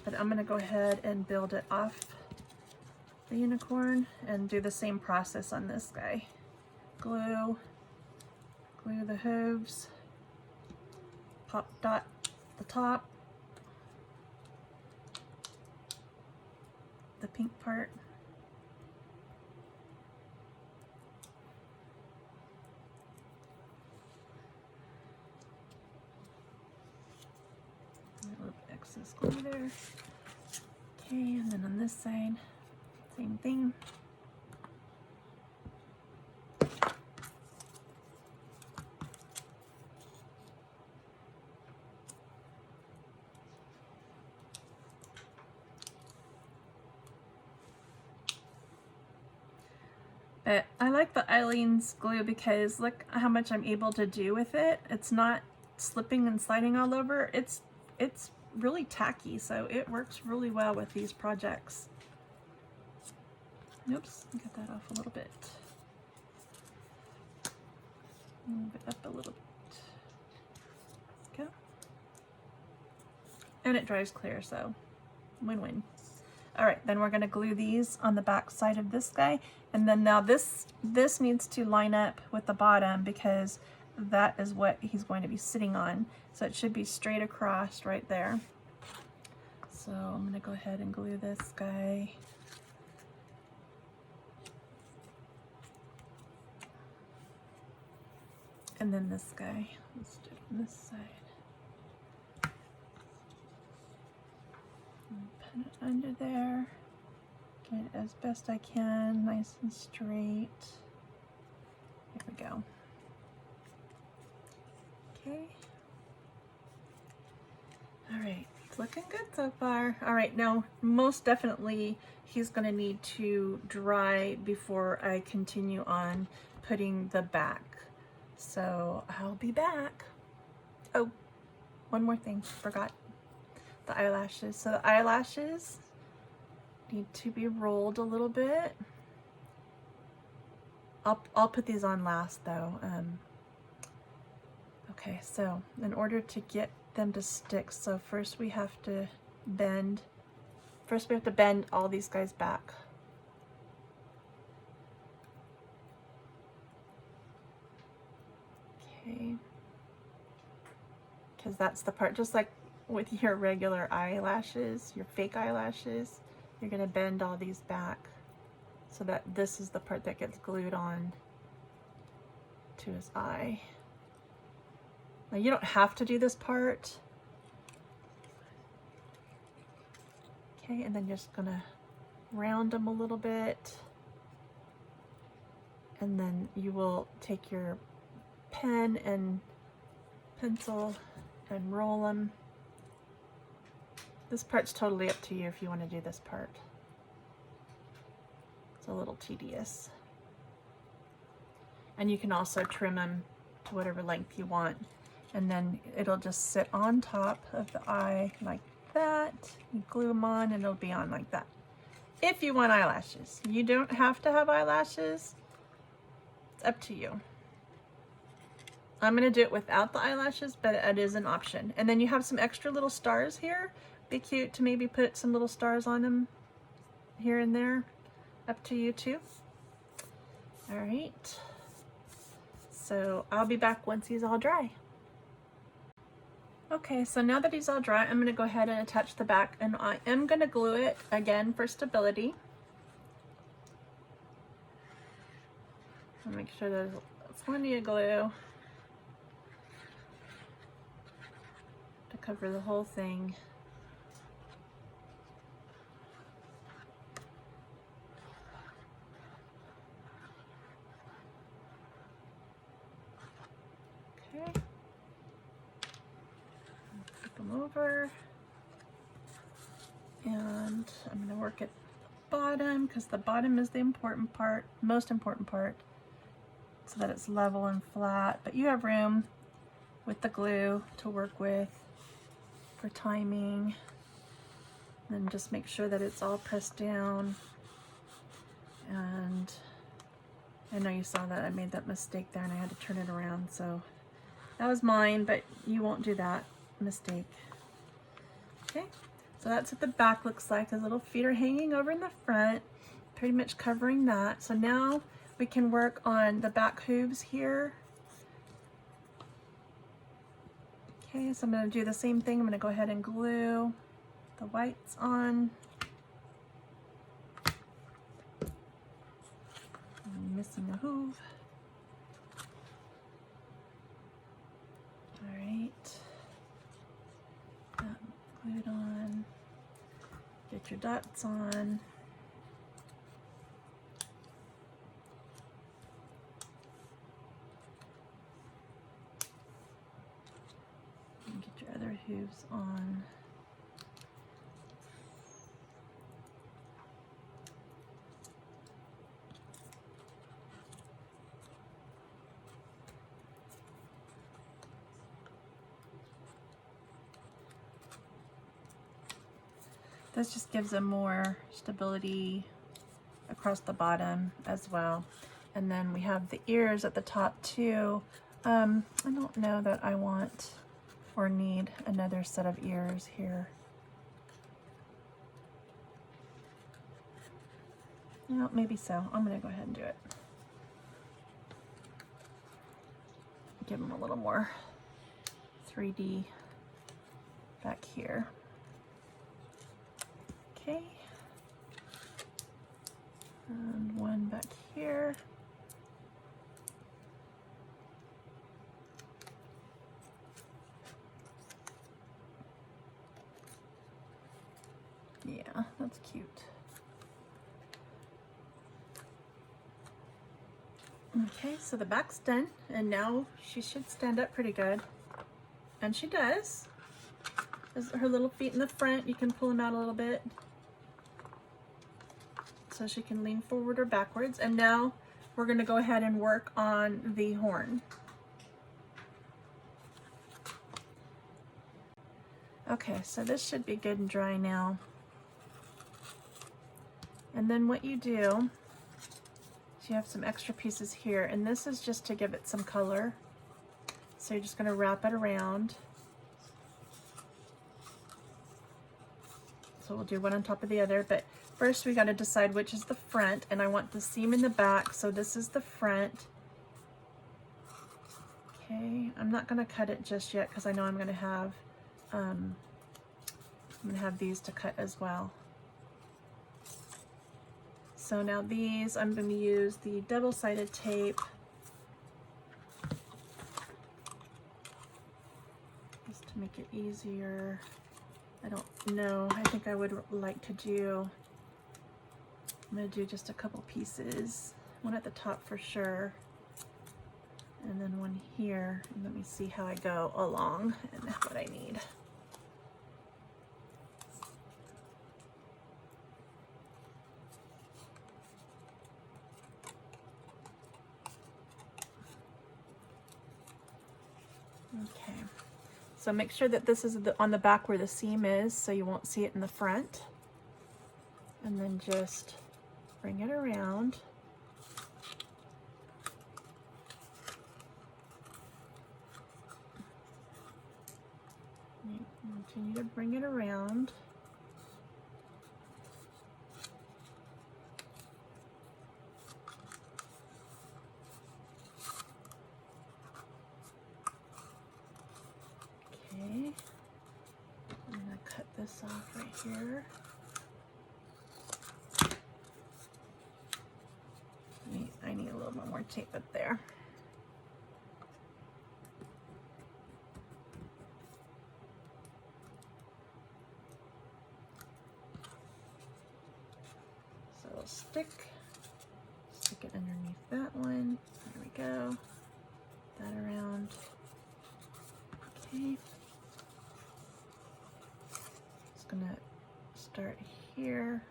but I'm going to go ahead and build it off the unicorn and do the same process on this guy. Glue the hooves, pop dot the top, the pink part. A little excess glue there. Okay, and then on this side, same thing. But I like the Eyelashes glue because look how much I'm able to do with it. It's not slipping and sliding all over. It's really tacky, so it works really well with these projects. Oops, get that off a little bit. Move it up a little bit. Go. And it dries clear, so win-win. All right, then we're gonna glue these on the back side of this guy. And then now this needs to line up with the bottom because that is what he's going to be sitting on. So it should be straight across right there. So I'm gonna go ahead and glue this guy. And then this guy, let's do it on this side. Put it under there. Get it as best I can, nice and straight. There we go. Okay. All right, it's looking good so far. All right, now most definitely he's gonna need to dry before I continue on putting the back. So I'll be back. Oh, one more thing, forgot. The eyelashes. So the eyelashes need to be rolled a little bit. I'll put these on last though. Okay, so in order to get them to stick, so first we have to bend all these guys back. Okay, because that's the part, just like with your regular eyelashes, your fake eyelashes, you're gonna bend all these back so that this is the part that gets glued on to his eye. Now you don't have to do this part. Okay, and then just gonna round them a little bit. And then you will take your pen and pencil and roll them. This part's totally up to you if you want to do this part. It's a little tedious. And you can also trim them to whatever length you want. And then it'll just sit on top of the eye like that. You glue them on and it'll be on like that. If you want eyelashes. You don't have to have eyelashes. It's up to you. I'm going to do it without the eyelashes, but it is an option. And then you have some extra little stars here. Be cute to maybe put some little stars on them here and there. Up to you too. All right. So I'll be back once he's all dry. Okay, so now that he's all dry, I'm going to go ahead and attach the back, and I am going to glue it again for stability. I'll make sure there's plenty of glue to cover the whole thing. Okay. Flip them over. And I'm going to work at the bottom because the bottom is the important part, most important part, so that it's level and flat. But you have room with the glue to work with for timing. And just make sure that it's all pressed down. And I know you saw that I made that mistake there and I had to turn it around, so that was mine, but you won't do that mistake. Okay, so that's what the back looks like. His little feet are hanging over in the front, pretty much covering that. So now we can work on the back hooves here. Okay, so I'm going to do the same thing. I'm going to go ahead and glue the whites on. I'm missing a hoove. All right. Glued on. Get your dots on. And get your other hooves on. This just gives them more stability across the bottom as well. And then we have the ears at the top too. I don't know that I want or need another set of ears here. No, maybe so. I'm gonna go ahead and do it. Give them a little more 3D back here. Okay, and one back here. Yeah, that's cute. Okay, so the back's done, and now she should stand up pretty good. And she does. Her little feet in the front, you can pull them out a little bit, so she can lean forward or backwards. And now we're going to go ahead and work on the horn. Okay, so this should be good and dry now. And then what you do is you have some extra pieces here, and this is just to give it some color. So you're just going to wrap it around. So we'll do one on top of the other, but first we got to decide which is the front, and I want the seam in the back, so this is the front. Okay, I'm not going to cut it just yet because I know I'm going to have these to cut as well. So now these, I'm going to use the double-sided tape just to make it easier. I don't know, I think I would like to do, I'm going to do just a couple pieces, one at the top for sure, and then one here, and let me see how I go along and what I need. Okay. So make sure that this is on the back where the seam is, so you won't see it in the front. And then just bring it around. Continue to bring it around. Okay. I'm going to cut this off right here. I need a little bit more tape up there. So it'll stick it underneath that one. There we go. That around. Okay. Just gonna start here.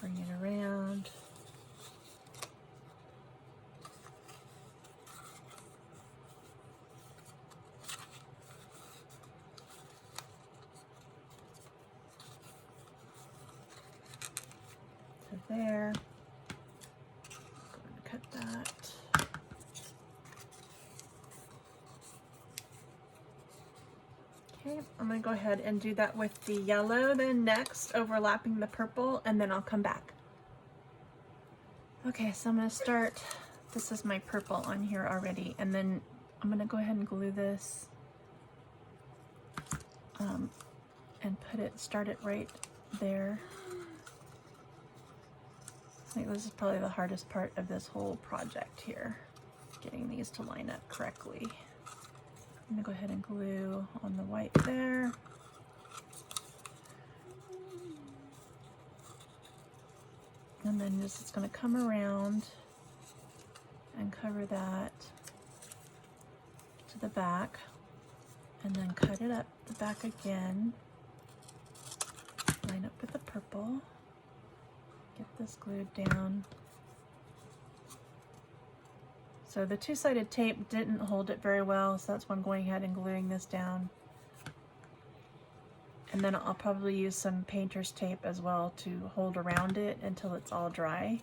Bring it around. there. Go and cut that. Okay, I'm going to go ahead and do that with the yellow then next, overlapping the purple, and then I'll come back. Okay, so I'm going to start, this is my purple on here already, and then I'm going to go ahead and glue this and start it right there. I think this is probably the hardest part of this whole project here, getting these to line up correctly. I'm going to go ahead and glue on the white there. And then this is going to come around and cover that to the back, and then cut it up the back again. Line up with the purple. Get this glued down. So the two-sided tape didn't hold it very well, so that's why I'm going ahead and gluing this down. And then I'll probably use some painter's tape as well to hold around it until it's all dry.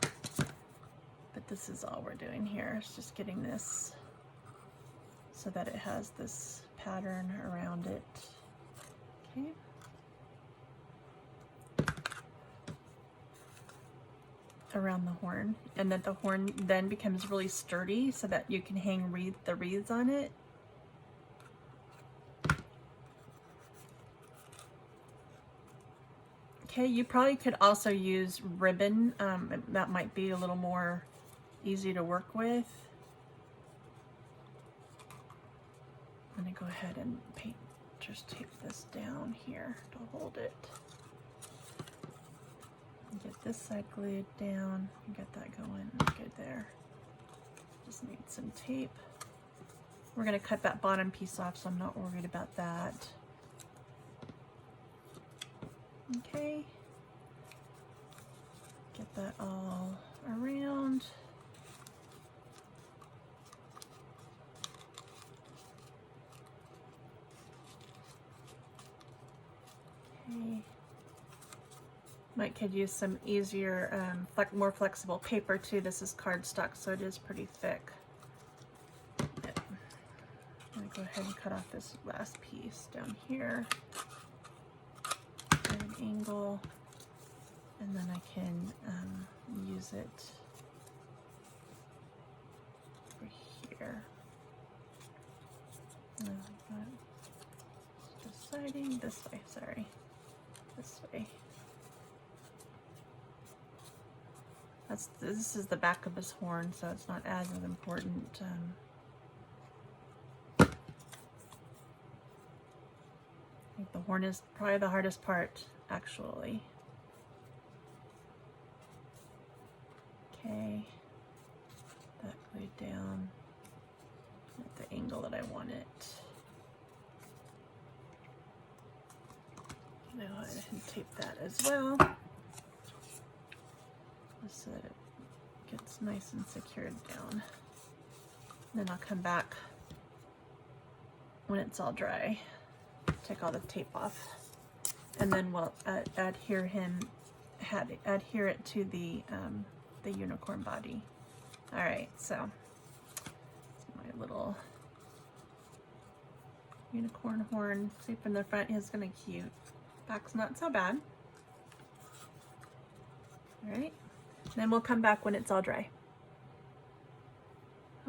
But this is all we're doing here, is just getting this so that it has this pattern around it. Okay. Around the horn, and that the horn then becomes really sturdy so that you can hang the wreaths on it. Okay, you probably could also use ribbon. That might be a little more easy to work with. I'm going to go ahead and just tape this down here to hold it. Get this side glued down and get that going. Good there. Just need some tape. We're going to cut that bottom piece off, so I'm not worried about that. Okay. Get that all around. Okay. Could use some easier, more flexible paper too. This is cardstock, so it is pretty thick. Yep. I'm going to go ahead and cut off this last piece down here at an angle, and then I can use it over here. Deciding this way, sorry, this way. This is the back of his horn, so it's not as important. I think the horn is probably the hardest part, actually. Okay, that glued down at the angle that I want it. Now I can tape that as well, so that it gets nice and secured down. Then I'll come back when it's all dry, take all the tape off, and then we'll adhere it to the unicorn body. All right, so my little unicorn horn. See, from the front is gonna be cute. Back's not so bad. All right. Then we'll come back when it's all dry.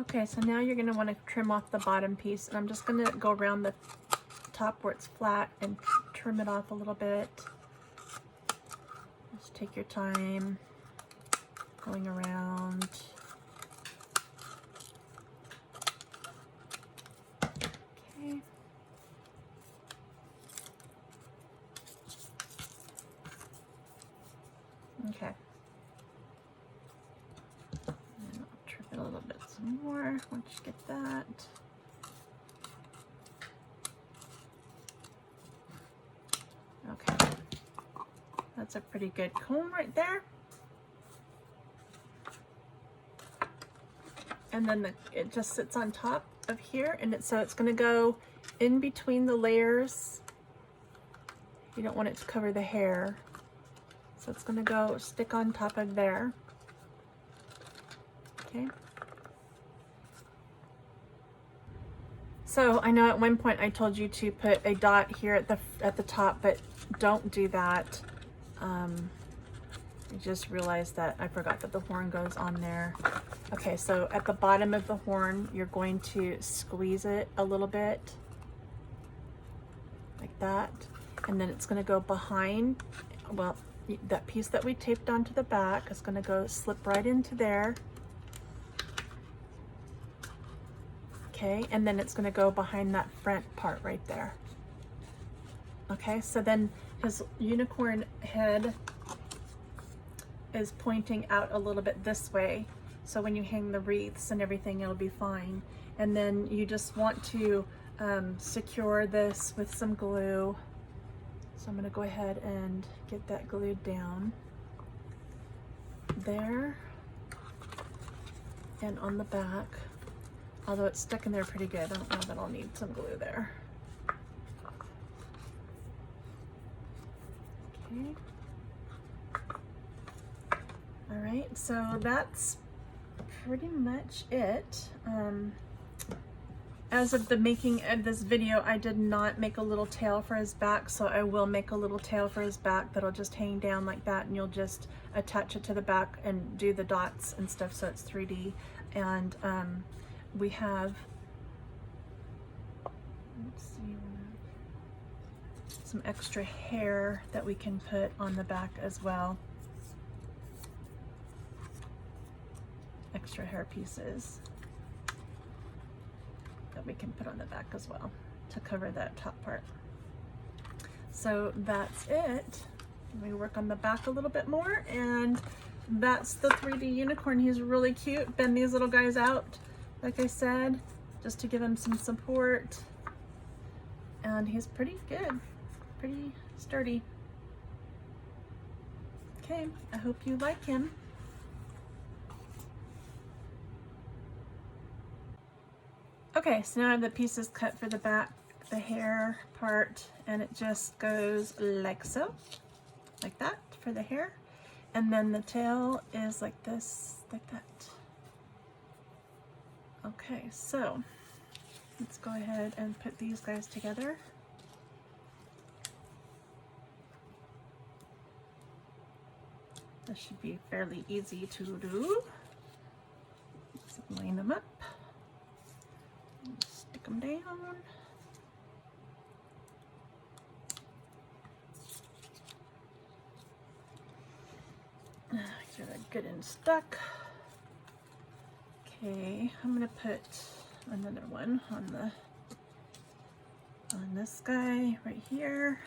Okay, so now you're going to want to trim off the bottom piece, and I'm just going to go around the top where it's flat and trim it off a little bit. Just take your time going around. Okay. Okay. A little bit some more once you get that. Okay, that's a pretty good comb right there. And then it just sits on top of here, and so it's going to go in between the layers. You don't want it to cover the hair, So it's going to go stick on top of there. Okay. So I know at one point I told you to put a dot here at the top, but don't do that. I just realized that I forgot that the horn goes on there. Okay, so at the bottom of the horn, you're going to squeeze it a little bit, like that, and then it's going to go behind. Well, that piece that we taped onto the back is going to go slip right into there. Okay, and then it's going to go behind that front part right there. Okay, so then his unicorn head is pointing out a little bit this way. So when you hang the wreaths and everything, it'll be fine. And then you just want to secure this with some glue. So I'm going to go ahead and get that glued down there and on the back. Although it's stuck in there pretty good, I don't know that I'll need some glue there. Okay. All right, so that's pretty much it. As of the making of this video, I did not make a little tail for his back, so I will make a little tail for his back that'll just hang down like that, and you'll just attach it to the back and do the dots and stuff so it's 3D. And we have, let's see, some extra hair that we can put on the back as well. Extra hair pieces that we can put on the back as well to cover that top part. So that's it. We work on the back a little bit more, and that's the 3D unicorn. He's really cute. Bend these little guys out, like I said, just to give him some support. And he's pretty good, pretty sturdy. Okay, I hope you like him. Okay, so now I have the pieces cut for the back, the hair part, and it just goes like so, like that for the hair. And then the tail is like this, like that. Okay, so let's go ahead and put these guys together. This should be fairly easy to do. Let's line them up. Stick them down. Make sure they're good and stuck. Okay, I'm gonna put another one on this guy right here,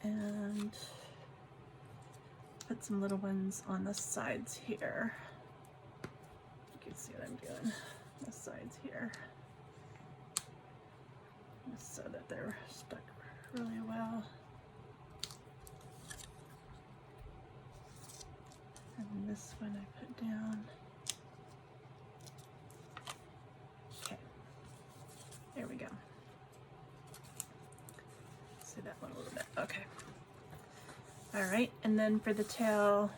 and put some little ones on the sides here. You can see what I'm doing. The sides here, just so that they're stuck really well. And this one I put down. Okay, there we go. See that one a little bit. Okay. All right, and then for the tail,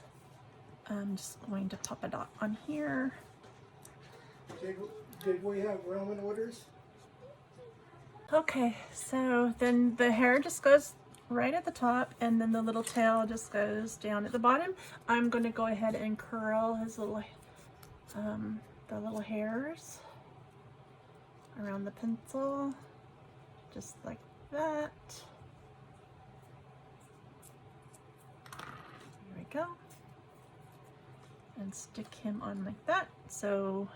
I'm just going to pop a dot on here. Did we have Roman orders? Okay, so then the hair just goes right at the top, and then the little tail just goes down at the bottom. I'm going to go ahead and curl his little, the little hairs around the pencil, just like that. There we go. And stick him on like that. So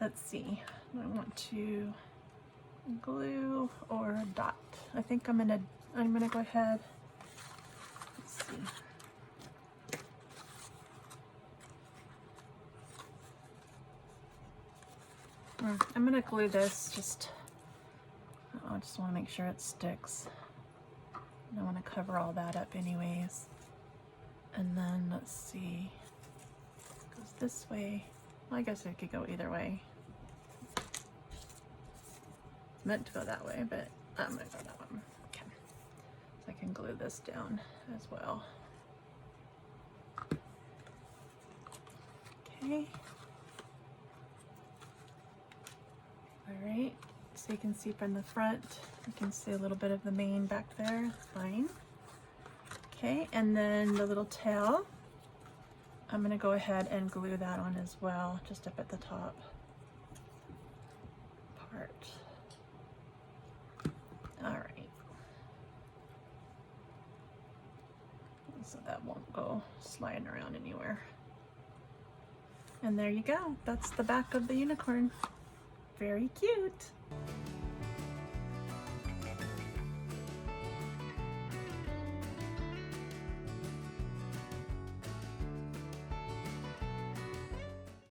let's see, do I want to glue or a dot? I think I'm gonna go ahead, let's see. I'm gonna glue this, I just want to make sure it sticks. I want to cover all that up anyways. And then let's see, it goes this way. Well, I guess it could go either way. It's meant to go that way, but I'm gonna go that one. Okay, so I can glue this down as well. Okay. All right, so you can see from the front, you can see a little bit of the mane back there, it's fine. Okay, and then the little tail, I'm gonna go ahead and glue that on as well, just up at the top part. All right. So that won't go sliding around anywhere. And there you go, that's the back of the unicorn. Very cute.